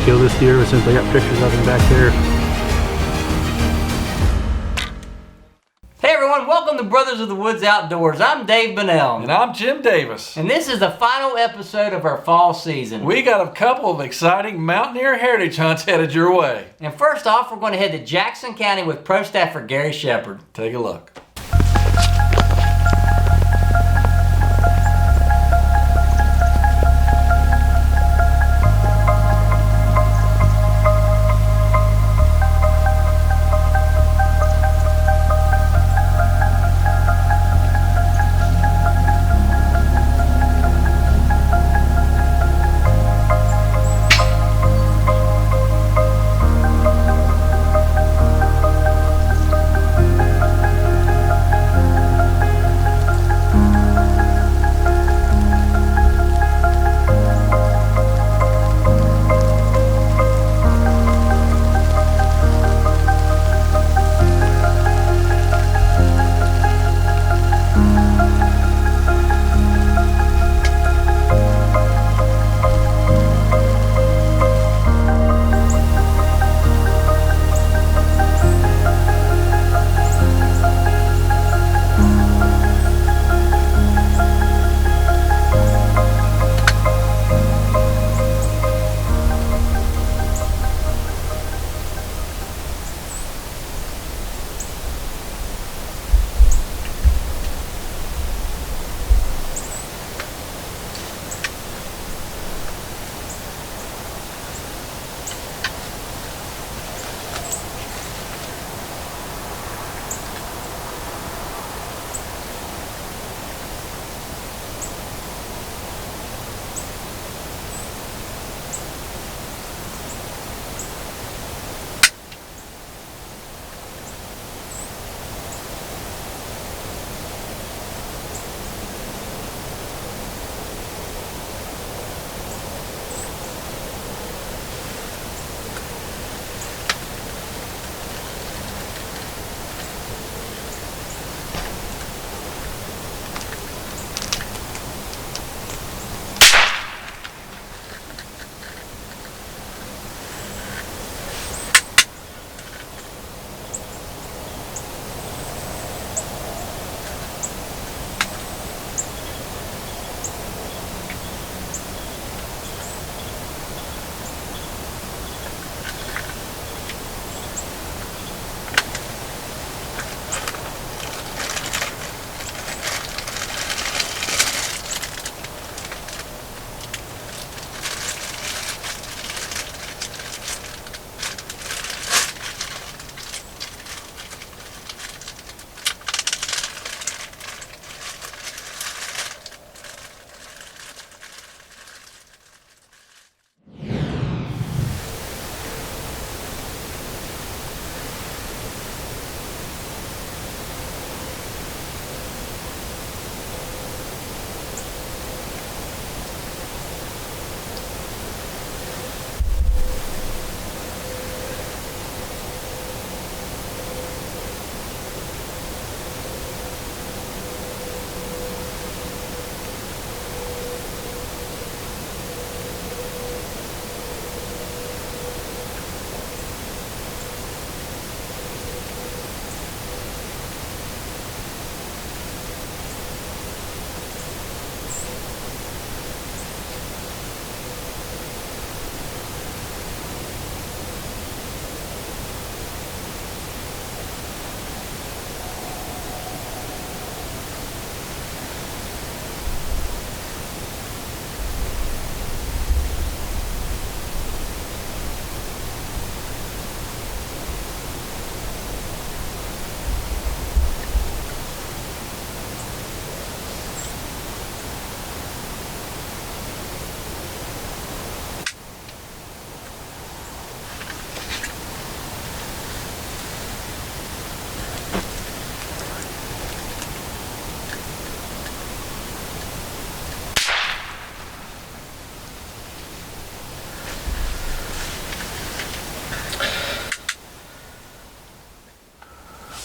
kill this deer as soon as I got pictures of him back there. Hey everyone, welcome to Brothers of the Woods Outdoors. I'm Dave Bunnell. And I'm Jim Davis. And this is the final episode of our fall season. We got a couple of exciting Mountaineer Heritage hunts headed your way. And first off, we're going to head to Jackson County with Pro Staffer Gary Shepard. Take a look.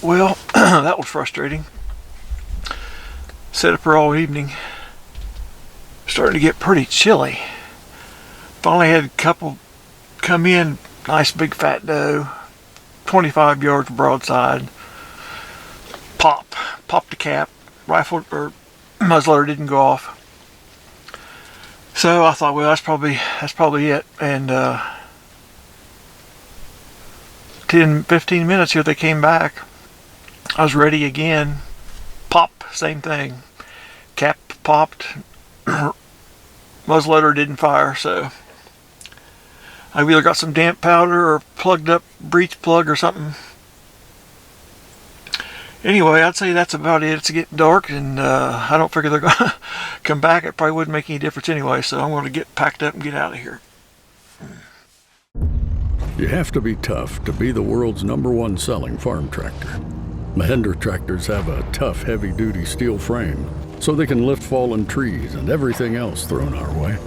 Well, that was frustrating. Set up her all evening. Starting to get pretty chilly. Finally had a couple come in, nice big fat doe, 25 yards broadside, popped the cap, rifle or muzzleloader didn't go off. So I thought, well, that's probably it. And 10-15 minutes here, they came back. I was ready again. Pop, same thing. Cap popped. Muzzleloader didn't fire, so I've either got some damp powder or plugged up breech plug or something. Anyway, I'd say that's about it. It's getting dark, and I don't figure they're going to come back. It probably wouldn't make any difference anyway, so I'm going to get packed up and get out of here. You have to be tough to be the world's #1 selling farm tractor. Mahindra tractors have a tough, heavy-duty steel frame, so they can lift fallen trees and everything else thrown our way.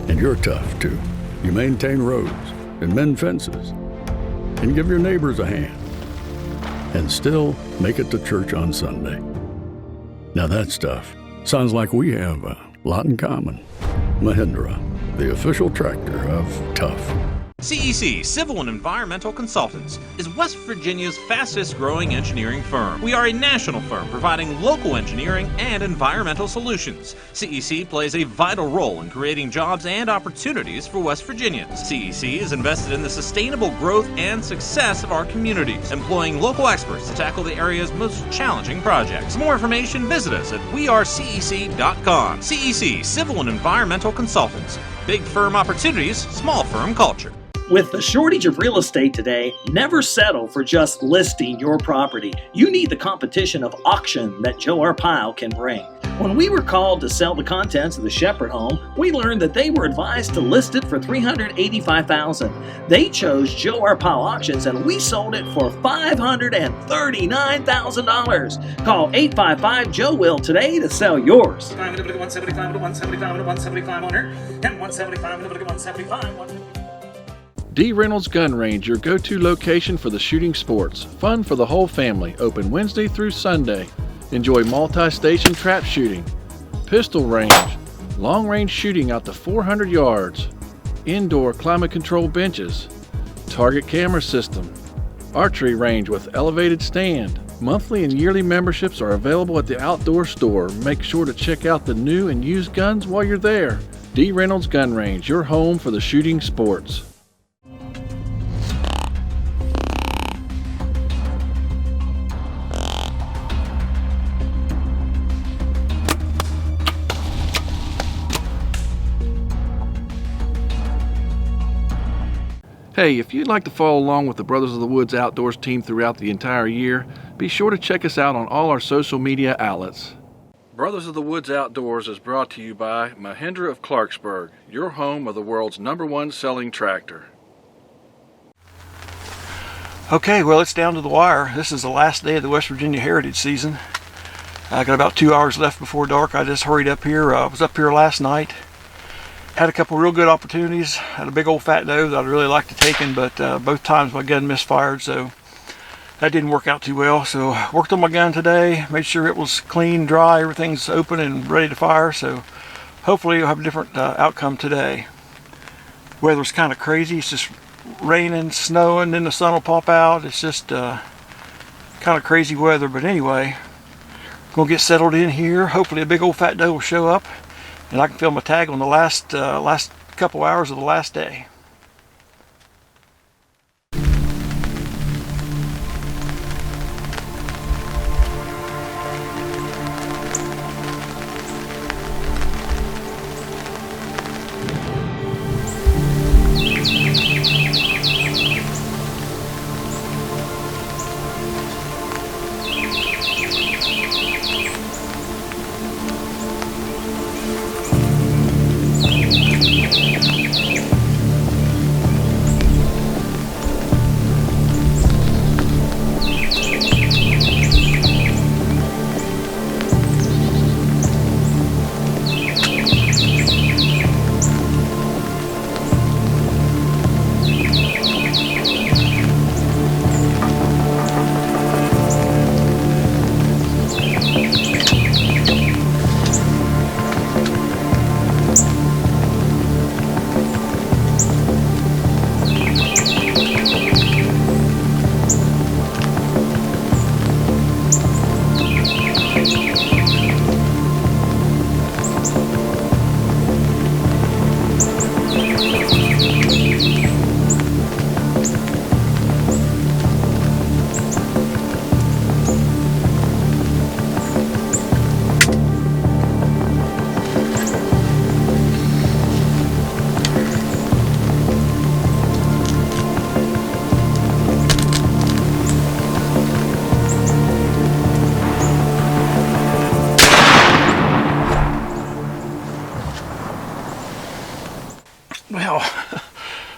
And you're tough, too. You maintain roads and mend fences and give your neighbors a hand, and still make it to church on Sunday. Now that stuff sounds like we have a lot in common. Mahindra, the official tractor of tough. CEC, Civil and Environmental Consultants, is West Virginia's fastest growing engineering firm. We are a national firm providing local engineering and environmental solutions. CEC plays a vital role in creating jobs and opportunities for West Virginians. CEC is invested in the sustainable growth and success of our communities, employing local experts to tackle the area's most challenging projects. For more information, visit us at wearecec.com. CEC, Civil and Environmental Consultants. Big firm opportunities, small firm culture. With the shortage of real estate today, never settle for just listing your property. You need the competition of auction that Joe Arpaio can bring. When we were called to sell the contents of the Shepherd home, we learned that they were advised to list it for $385,000. They chose Joe Arpaio Auctions, and we sold it for $539,000. Call 855-JOE-WILL today to sell yours. 175 owner, and 175 D. Reynolds Gun Range, your go-to location for the shooting sports. Fun for the whole family. Open Wednesday through Sunday. Enjoy multi-station trap shooting, pistol range, long-range shooting out to 400 yards, indoor climate-controlled benches, target camera system, archery range with elevated stand. Monthly and yearly memberships are available at the outdoor store. Make sure to check out the new and used guns while you're there. D. Reynolds Gun Range, your home for the shooting sports. Hey, if you'd like to follow along with the Brothers of the Woods Outdoors team throughout the entire year, be sure to check us out on all our social media outlets. Brothers of the Woods Outdoors is brought to you by Mahindra of Clarksburg, your home of the world's #1 selling tractor. Okay, well, it's down to the wire. This is the last day of the West Virginia Heritage season. I got about 2 hours left before dark. I just hurried up here. I was up here last night. Had a couple real good opportunities. Had a big old fat doe that I'd really like to take in, but both times my gun misfired, so that didn't work out too well. So worked on my gun today, made sure it was clean, dry, everything's open and ready to fire. So hopefully you'll have a different outcome today. Weather's kind of crazy. It's just raining, snowing, then the sun will pop out. It's just kind of crazy weather. But anyway, gonna get settled in here. Hopefully a big old fat doe will show up, and I can film a tag on the last couple hours of the last day.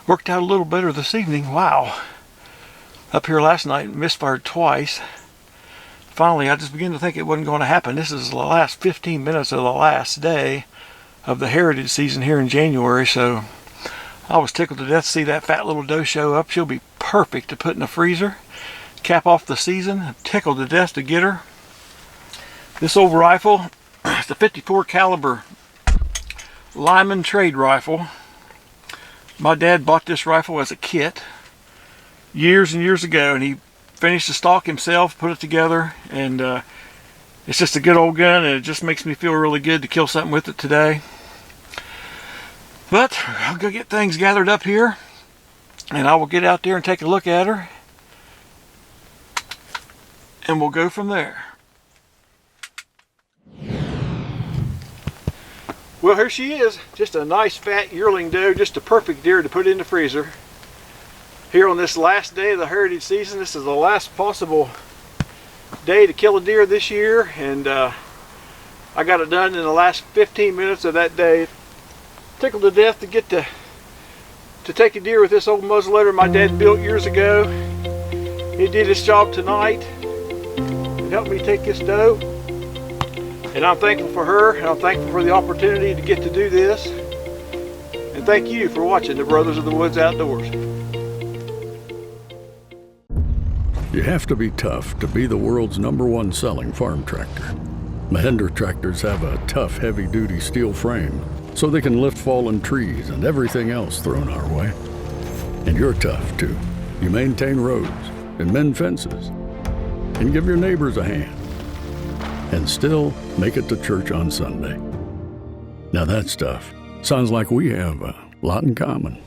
Worked out a little better this evening. Wow. Up here last night, misfired twice. Finally, I just began to think it wasn't going to happen. This is the last 15 minutes of the last day of the heritage season here in January, so I was tickled to death to see that fat little doe show up. She'll be perfect to put in the freezer. Cap off the season. I'm tickled to death to get her. This old rifle, it's a 54 caliber Lyman trade rifle. My dad bought this rifle as a kit years and years ago, and he finished the stock himself, put it together, and it's just a good old gun, and it just makes me feel really good to kill something with it today. But I'll go get things gathered up here, and I will get out there and take a look at her, and we'll go from there. Well, here she is, just a nice fat yearling doe, just a perfect deer to put in the freezer. Here on this last day of the heritage season, this is the last possible day to kill a deer this year, and I got it done in the last 15 minutes of that day. Tickled to death to get to take a deer with this old muzzleloader my dad built years ago. He did his job tonight and helped me take this doe, and I'm thankful for her, and I'm thankful for the opportunity to get to do this, and thank you for watching the Brothers of the Woods Outdoors. You have to be tough to be the world's #1 selling farm tractor. Mahindra tractors have a tough, heavy-duty steel frame, so they can lift fallen trees and everything else thrown our way. And you're tough, too. You maintain roads and mend fences and give your neighbors a hand and still make it to church on Sunday. Now that stuff sounds like we have a lot in common.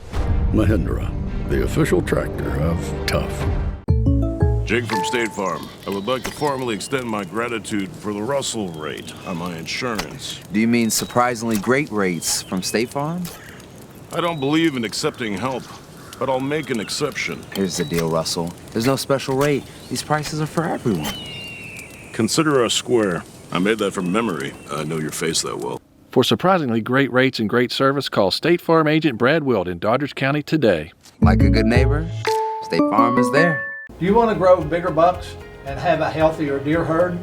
Mahindra, the official tractor of tough. Jake from State Farm. I would like to formally extend my gratitude for the Russell rate on my insurance. Do you mean surprisingly great rates from State Farm? I don't believe in accepting help, but I'll make an exception. Here's the deal, Russell. There's no special rate. These prices are for everyone. Consider us square. I made that from memory. I know your face that well. For surprisingly great rates and great service, call State Farm agent Brad Wilt in Doddridge County today. Like a good neighbor, State Farm is there. Do you want to grow bigger bucks and have a healthier deer herd?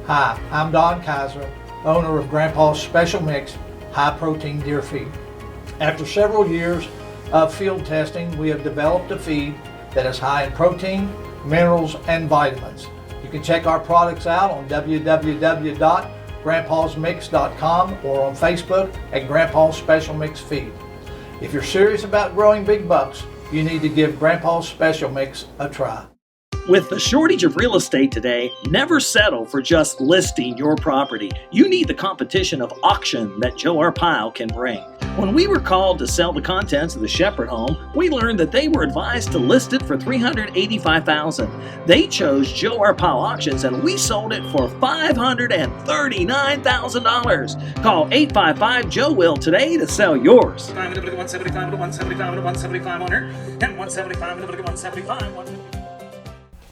Hi, I'm Don Kaiser, owner of Grandpa's Special Mix High Protein Deer Feed. After several years of field testing, we have developed a feed that is high in protein, minerals, and vitamins. You can check our products out on www.grandpasmix.com or on Facebook at Grandpa's Special Mix Feed. If you're serious about growing big bucks, you need to give Grandpa's Special Mix a try. With the shortage of real estate today, never settle for just listing your property. You need the competition of auction that Joe Arpaio can bring. When we were called to sell the contents of the Shepherd home, we learned that they were advised to list it for $385,000. They chose Joe Arpaio Auctions, and we sold it for $539,000. Call 855-JOE-WILL today to sell yours. 175 175 owner, and 175 175.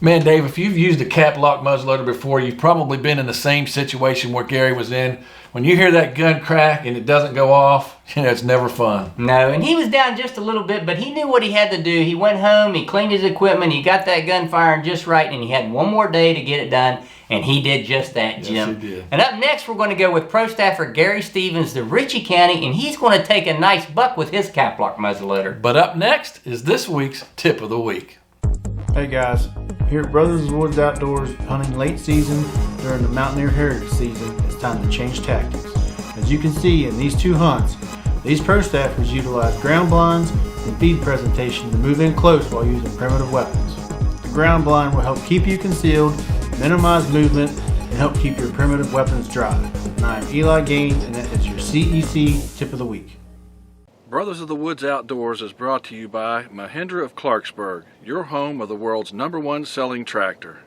Man, Dave, if you've used a cap lock muzzleloader before, you've probably been in the same situation where Gary was in. When you hear that gun crack and it doesn't go off, it's never fun. No, and he was down just a little bit, but he knew what he had to do. He went home, he cleaned his equipment, he got that gun firing just right, and he had one more day to get it done, and he did just that, Jim. Yes, he did. And up next, we're going to go with Pro Staffer Gary Stevens to Ritchie County, and he's going to take a nice buck with his cap lock muzzleloader. But up next is this week's Tip of the Week. Hey guys, here at Brothers of the Woods Outdoors, hunting late season during the Mountaineer Heritage season, it's time to change tactics. As you can see in these two hunts, these pro staffers utilize ground blinds and feed presentation to move in close while using primitive weapons. The ground blind will help keep you concealed, minimize movement, and help keep your primitive weapons dry. And I'm Eli Gaines, and that is your CEC Tip of the Week. Brothers of the Woods Outdoors is brought to you by Mahindra of Clarksburg, your home of the world's #1 selling tractor.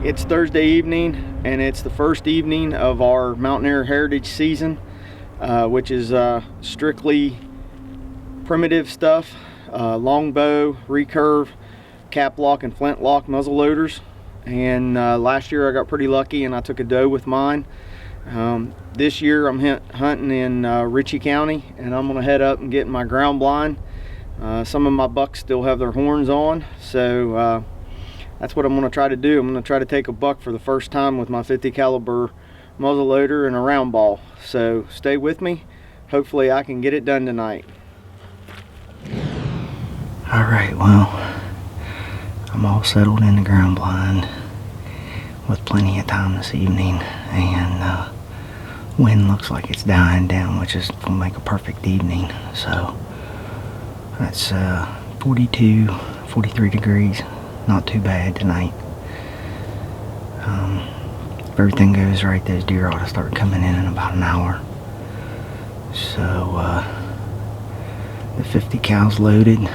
It's Thursday evening, and it's the first evening of our Mountaineer Heritage season, which is strictly primitive stuff, longbow, recurve, cap lock, and flintlock muzzle loaders. And last year I got pretty lucky and I took a doe with mine. This year I'm hunting in Ritchie County, and I'm gonna head up and get my ground blind. Some of my bucks still have their horns on, so that's what I'm gonna try to do. I'm gonna try to take a buck for the first time with my 50 caliber muzzleloader and a round ball. So stay with me. Hopefully I can get it done tonight. All right, well, I'm all settled in the ground blind with plenty of time this evening, and wind looks like it's dying down, which is gonna make a perfect evening. So that's 42, 43 degrees, not too bad tonight. If everything goes right, those deer ought to start coming in about an hour. So the 50 cal's loaded.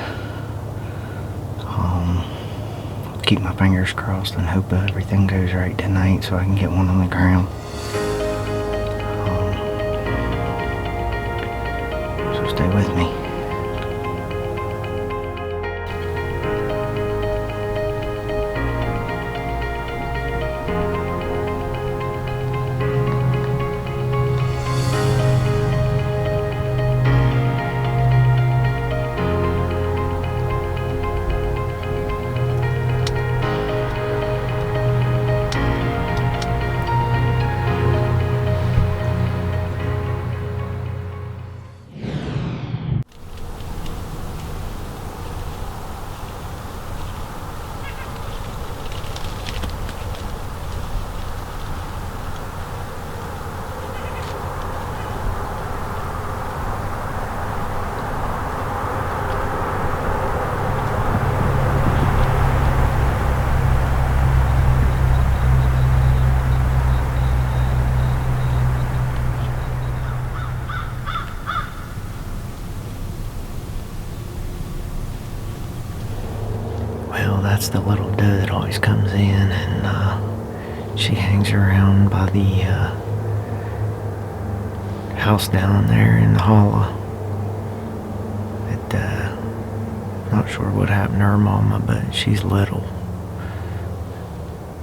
Keep my fingers crossed and hope everything goes right tonight so I can get one on the ground. So stay with me. Well, that's the little doe that always comes in, and she hangs around by the house down there in the hollow. Not sure what happened to her mama, but she's little.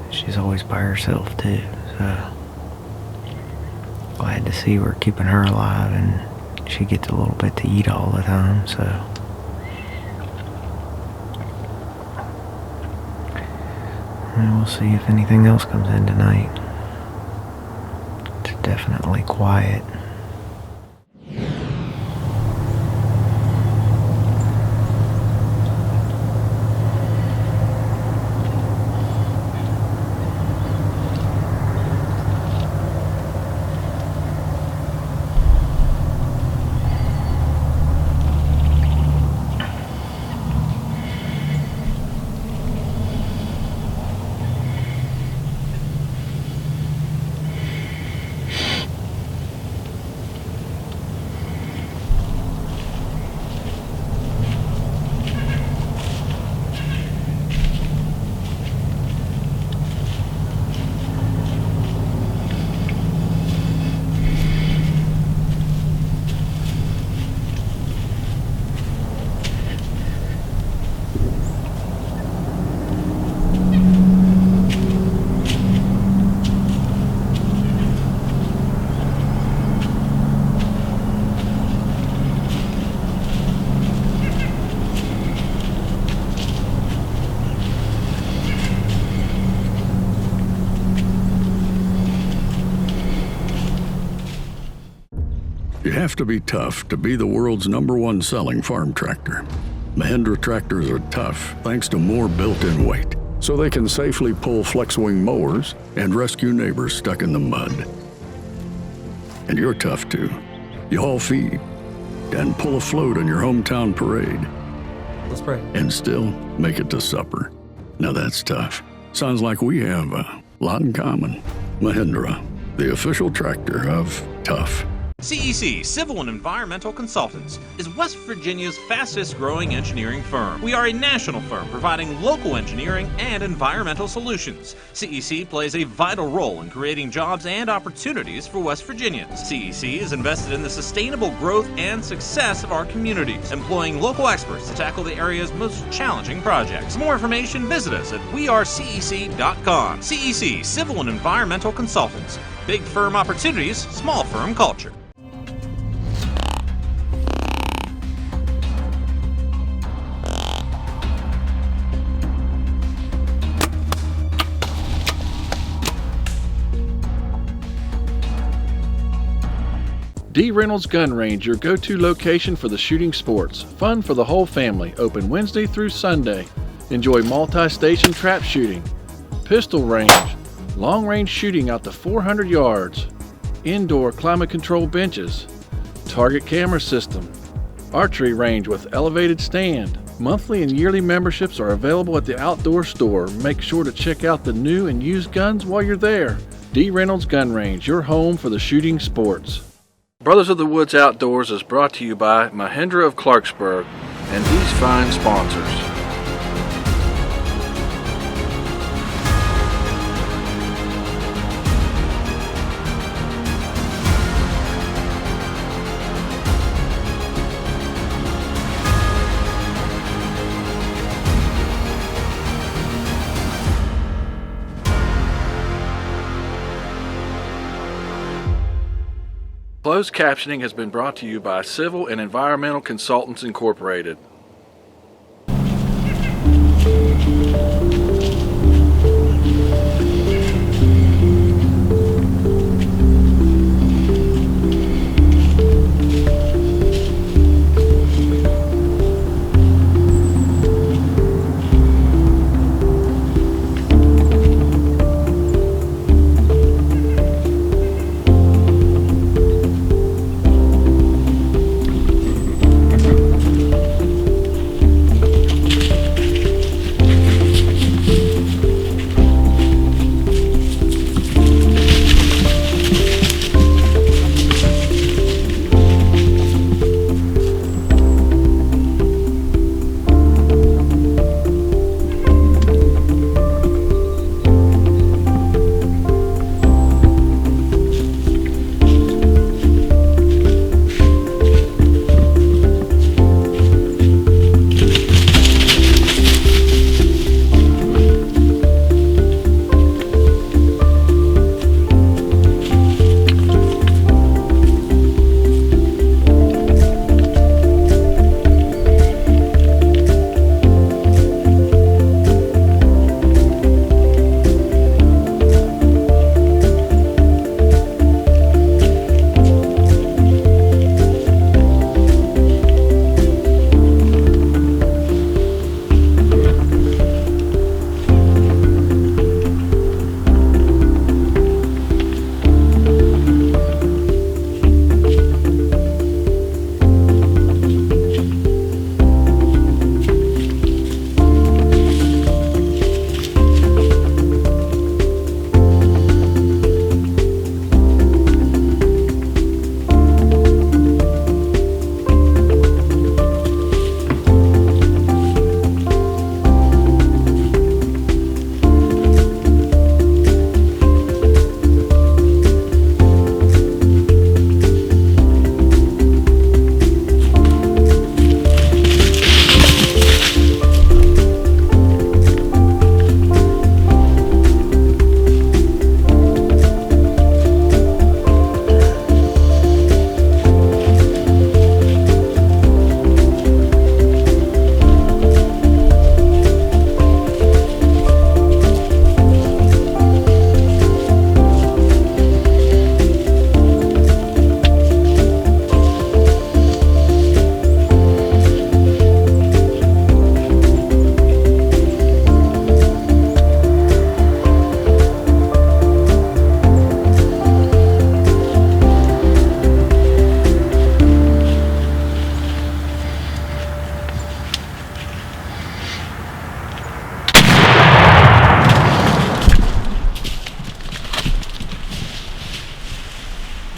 She's always by herself too, so glad to see we're keeping her alive, and she gets a little bit to eat all the time, so. And we'll see if anything else comes in tonight. It's definitely quiet. You have to be tough to be the world's #1 selling farm tractor. Mahindra tractors are tough thanks to more built-in weight, so they can safely pull flex-wing mowers and rescue neighbors stuck in the mud. And you're tough too. You haul feed and pull a float on your hometown parade. Let's pray. And still make it to supper. Now that's tough. Sounds like we have a lot in common. Mahindra, the official tractor of tough. CEC, Civil and Environmental Consultants, is West Virginia's fastest growing engineering firm. We are a national firm providing local engineering and environmental solutions. CEC plays a vital role in creating jobs and opportunities for West Virginians. CEC is invested in the sustainable growth and success of our communities, employing local experts to tackle the area's most challenging projects. For more information, visit us at wearecec.com. CEC, Civil and Environmental Consultants, Big firm opportunities, small firm culture. D. Reynolds Gun Range, your go-to location for the shooting sports. Fun for the whole family. Open Wednesday through Sunday. Enjoy multi-station trap shooting, pistol range, long-range shooting out to 400 yards, indoor climate-controlled benches, target camera system, archery range with elevated stand. Monthly and yearly memberships are available at the outdoor store. Make sure to check out the new and used guns while you're there. D. Reynolds Gun Range, your home for the shooting sports. Brothers of the Woods Outdoors is brought to you by Mahindra of Clarksburg and these fine sponsors. Closed captioning has been brought to you by Civil and Environmental Consultants Incorporated.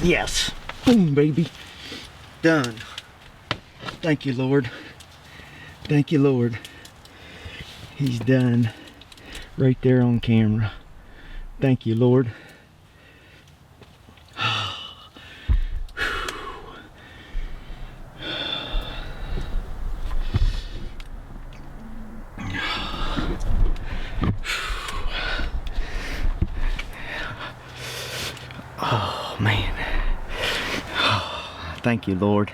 Yes. Boom, baby. Done. Thank you, Lord. Thank you, Lord. He's done. Right there on camera. Thank you, Lord. Thank you, Lord.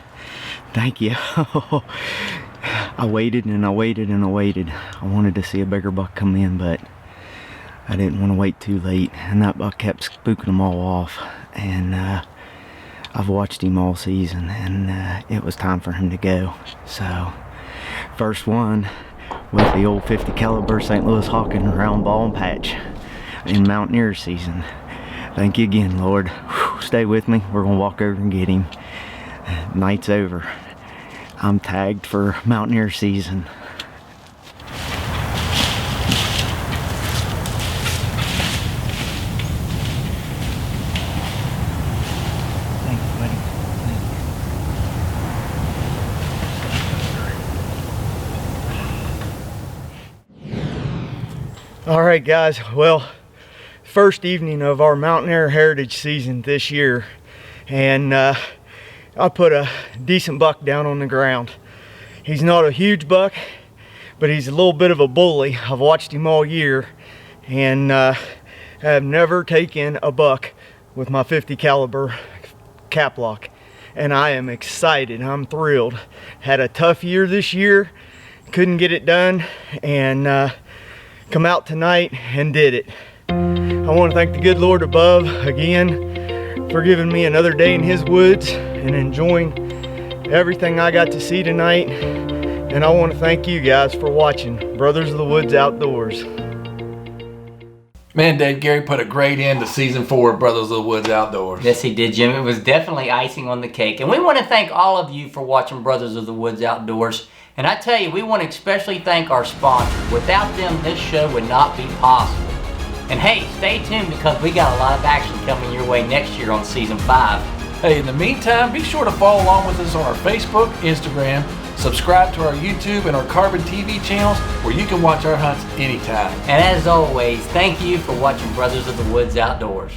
Thank you. I waited and I waited and I waited. I wanted to see a bigger buck come in, but I didn't want to wait too late. And that buck kept spooking them all off. And I've watched him all season, and it was time for him to go. So, first one with the old 50 caliber St. Louis Hawken round ball and patch in Mountaineer season. Thank you again, Lord. Whew, stay with me. We're gonna walk over and get him. Night's over. I'm tagged for Mountaineer season. Thanks, buddy. Thanks. All right, guys. Well, first evening of our Mountaineer Heritage season this year, and I put a decent buck down on the ground. He's not a huge buck, but he's a little bit of a bully. I've watched him all year, and have never taken a buck with my 50 caliber cap lock, and I am excited. I'm thrilled. Had a tough year this year, couldn't get it done, and come out tonight and did it. I want to thank the good Lord above again for giving me another day in his woods and enjoying everything I got to see tonight. And I want to thank you guys for watching Brothers of the Woods Outdoors. Man, Dave, Gary put a great end to season 4 of Brothers of the Woods Outdoors. Yes, he did, Jim. It was definitely icing on the cake. And we want to thank all of you for watching Brothers of the Woods Outdoors. And I tell you, we want to especially thank our sponsors. Without them, this show would not be possible. And hey, stay tuned because we got a lot of action coming your way next year on season 5. Hey, in the meantime, be sure to follow along with us on our Facebook, Instagram, subscribe to our YouTube and our Carbon TV channels where you can watch our hunts anytime. And as always, thank you for watching Brothers of the Woods Outdoors.